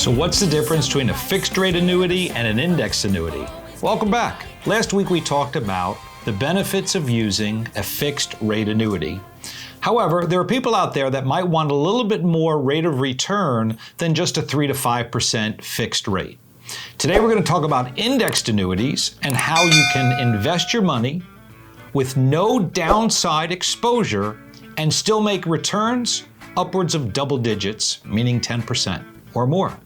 So what's the difference between a fixed rate annuity and an indexed annuity? Welcome back. Last week we talked about the benefits of using a fixed rate annuity. However, there are people out there that might want a little bit more rate of return than just a 3 to 5% fixed rate. Today we're going to talk about indexed annuities and how you can invest your money with no downside exposure and still make returns upwards of double digits, meaning 10% or more.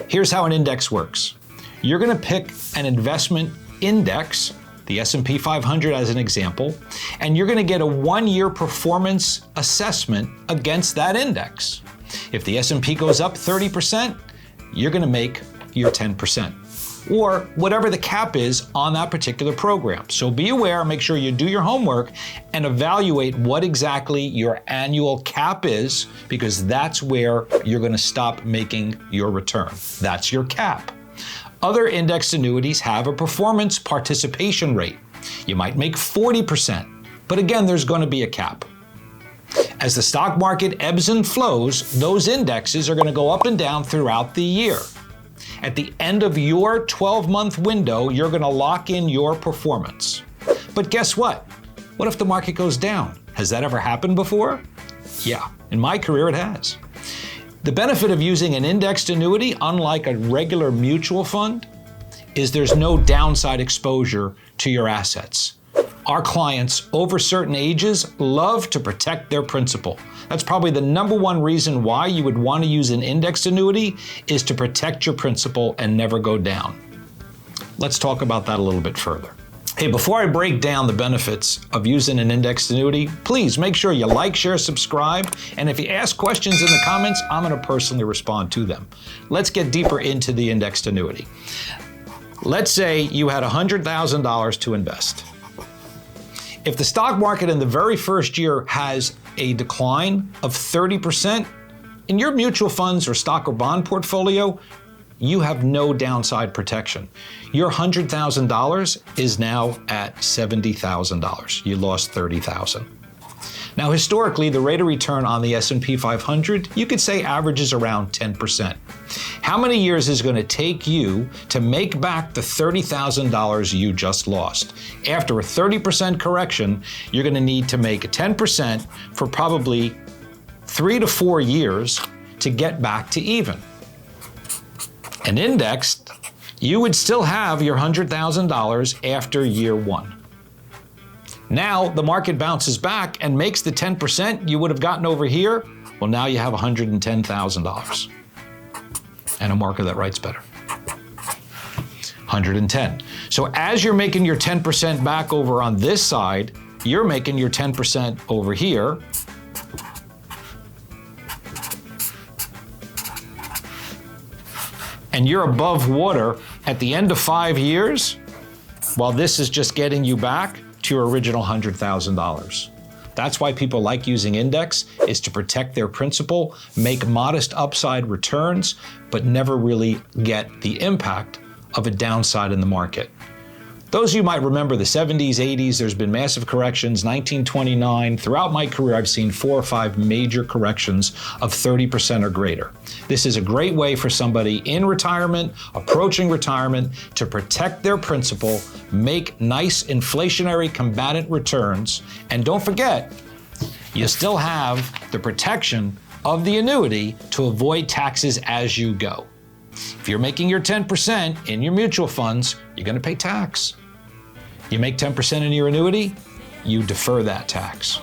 Here's how an index works. You're going to pick an investment index, the S&P 500 as an example, and you're going to get a 1-year performance assessment against that index. If the S&P goes up 30%, you're going to make your 10%, or whatever the cap is on that particular program. So be aware, make sure you do your homework and evaluate what exactly your annual cap is, because that's where you're going to stop making your return. That's your cap. Other indexed annuities have a performance participation rate. You might make 40%, but again, there's going to be a cap. As the stock market ebbs and flows, those indexes are going to go up and down throughout the year. At the end of your 12-month window, you're going to lock in your performance. But guess what? What if the market goes down? Has that ever happened before? Yeah, in my career it has. The benefit of using an indexed annuity, unlike a regular mutual fund, is there's no downside exposure to your assets. Our clients over certain ages love to protect their principal. That's probably the number one reason why you would want to use an indexed annuity, is to protect your principal and never go down. Let's talk about that a little bit further. Hey, before I break down the benefits of using an indexed annuity, please make sure you like, share, subscribe, and if you ask questions in the comments, I'm going to personally respond to them. Let's get deeper into the indexed annuity. Let's say you had $100,000 to invest. If the stock market in the very first year has a decline of 30%, in your mutual funds or stock or bond portfolio, you have no downside protection. Your $100,000 is now at $70,000. You lost $30,000. Now, historically, the rate of return on the S&P 500, you could say averages around 10%. How many years is it going to take you to make back the $30,000 you just lost? After a 30% correction, you're going to need to make 10% for probably 3 to 4 years to get back to even. And indexed, you would still have your $100,000 after year 1. Now the market bounces back and makes the 10% you would have gotten over here. Well, now you have $110,000 and a marker that writes better. 110. So as you're making your 10% back over on this side, you're making your 10% over here. And you're above water at the end of 5 years, while this is just getting you back to your original $100,000. That's why people like using index, is to protect their principal, make modest upside returns, but never really get the impact of a downside in the market. Those of you might remember the 70s, 80s, there's been massive corrections, 1929. Throughout my career, I've seen 4 or 5 major corrections of 30% or greater. This is a great way for somebody in retirement, approaching retirement, to protect their principal, make nice inflationary combatant returns, and don't forget, you still have the protection of the annuity to avoid taxes as you go. If you're making your 10% in your mutual funds, you're going to pay tax. You make 10% in your annuity, you defer that tax.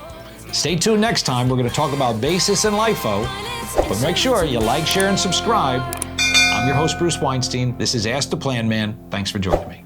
Stay tuned next time. We're going to talk about basis and LIFO, but make sure you like, share, and subscribe. I'm your host, Bruce Weinstein. This is Ask the Planman. Thanks for joining me.